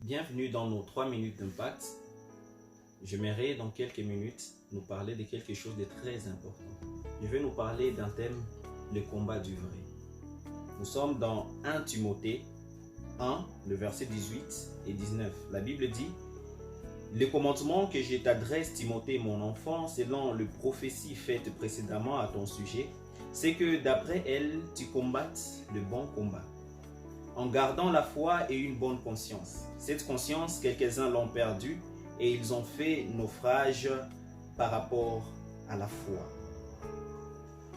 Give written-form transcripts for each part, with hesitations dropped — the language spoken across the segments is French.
Bienvenue dans nos 3 minutes d'impact. J'aimerais dans quelques minutes nous parler de quelque chose de très important. Je vais nous parler d'un thème, le combat du vrai. Nous sommes dans 1 Timothée 1, le verset 18 et 19. La Bible dit: le commandement que je t'adresse, Timothée, mon enfant, selon le prophétie faite précédemment à ton sujet, c'est que d'après elle, tu combattes le bon combat, en gardant la foi et une bonne conscience. Cette conscience, quelques-uns l'ont perdue et ils ont fait naufrage par rapport à la foi.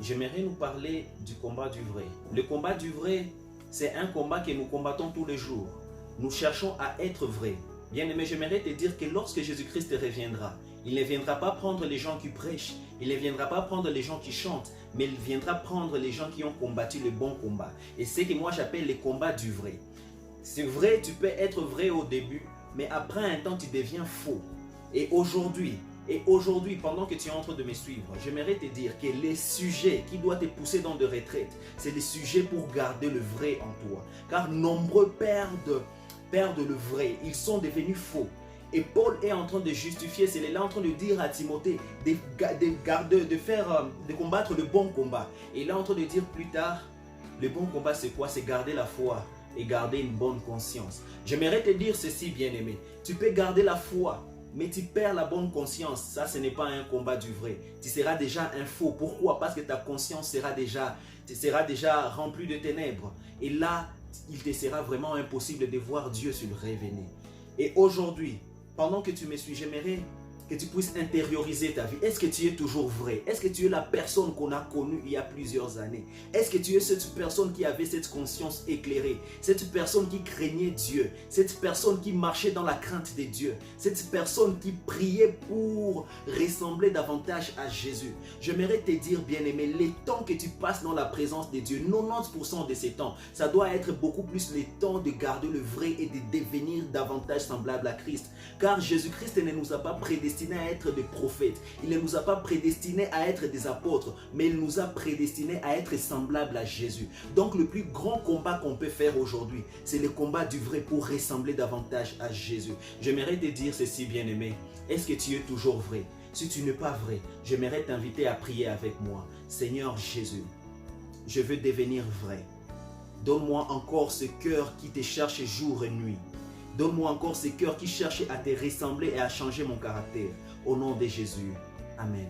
J'aimerais nous parler du combat du vrai. Le combat du vrai, c'est un combat que nous combattons tous les jours. Nous cherchons à être vrais. Bien-aimé, j'aimerais te dire que lorsque Jésus-Christ reviendra, il ne viendra pas prendre les gens qui prêchent, il ne viendra pas prendre les gens qui chantent, mais il viendra prendre les gens qui ont combattu le bon combat. Et c'est ce que moi j'appelle le combat du vrai. C'est vrai, tu peux être vrai au début, mais après un temps tu deviens faux. Et aujourd'hui, pendant que tu es en train de me suivre, j'aimerais te dire que les sujets qui doivent te pousser dans de retraite, c'est des sujets pour garder le vrai en toi. Car nombreux perdent le vrai, ils sont devenus faux. Et Paul est en train de justifier, c'est là en train de dire à Timothée de combattre le bon combat. Et il est en train de dire plus tard, le bon combat c'est quoi? C'est garder la foi et garder une bonne conscience. J'aimerais te dire ceci, bien-aimé, tu peux garder la foi, mais tu perds la bonne conscience. Ça, ce n'est pas un combat du vrai. Tu seras déjà un faux. Pourquoi? Parce que ta conscience sera déjà remplie de ténèbres. Et là, il te sera vraiment impossible de voir Dieu sur le revenir. Et aujourd'hui, pendant que tu me suis, j'aimerais que tu puisses intérioriser ta vie. Est-ce que tu es toujours vrai? Est-ce que tu es la personne qu'on a connue il y a plusieurs années? Est-ce que tu es cette personne qui avait cette conscience éclairée? Cette personne qui craignait Dieu? Cette personne qui marchait dans la crainte de Dieu? Cette personne qui priait pour ressembler davantage à Jésus? J'aimerais te dire, bien-aimé, les temps que tu passes dans la présence de Dieu, 90% de ces temps, ça doit être beaucoup plus le temps de garder le vrai et de devenir davantage semblable à Christ. Car Jésus-Christ ne nous a pas prédestinés à être des prophètes. Il ne nous a pas prédestinés à être des apôtres, mais il nous a prédestinés à être semblables à Jésus. Donc le plus grand combat qu'on peut faire aujourd'hui, c'est le combat du vrai pour ressembler davantage à Jésus. J'aimerais te dire ceci, bien-aimé. Est-ce que tu es toujours vrai? Si tu n'es pas vrai, j'aimerais t'inviter à prier avec moi. Seigneur Jésus, je veux devenir vrai. Donne-moi encore ce cœur qui te cherche jour et nuit. Donne-moi encore ce cœur qui cherche à te ressembler et à changer mon caractère. Au nom de Jésus. Amen.